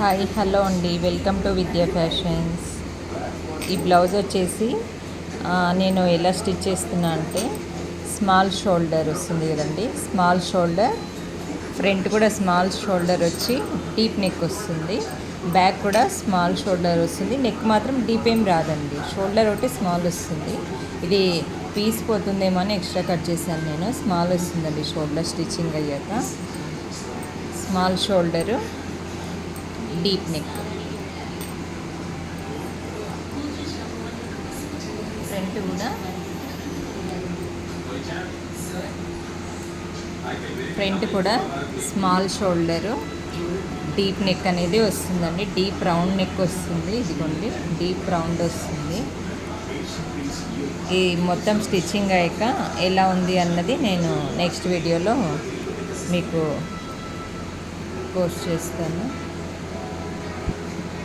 Hi hello అండి, welcome to విద్యా fashions. ఈ బ్లౌజ్ వచ్చేసి నేను ఎలా స్టిచ్ చేస్తున్నా అంటే స్మాల్ షోల్డర్ వస్తుంది కదండి. స్మాల్ షోల్డర్ ఫ్రంట్ కూడా స్మాల్ షోల్డర్ వచ్చి డీప్ నెక్ వస్తుంది. బ్యాక్ కూడా స్మాల్ షోల్డర్ వస్తుంది. నెక్ మాత్రం డీప్ ఏం రాదండి, షోల్డర్ ఒకటి స్మాల్ వస్తుంది. ఇది పీస్ పోతుందేమో అని ఎక్స్ట్రా కట్ చేశాను నేను. స్మాల్ వస్తుందండి షోల్డర్ స్టిచ్చింగ్ అయ్యాక. Small shoulder, deep neck. Front కూడా స్మాల్ షోల్డరు, డీప్ నెక్ అనేది వస్తుందండి. డీప్ రౌండ్ నెక్ వస్తుంది. ఇదిగోండి, డీప్ రౌండ్ వస్తుంది. ఈ మొత్తం స్టిచ్చింగ్ అయ్యాక ఎలా ఉంది అన్నది నేను నెక్స్ట్ వీడియోలో మీకు పోస్ట్ చేస్తాను.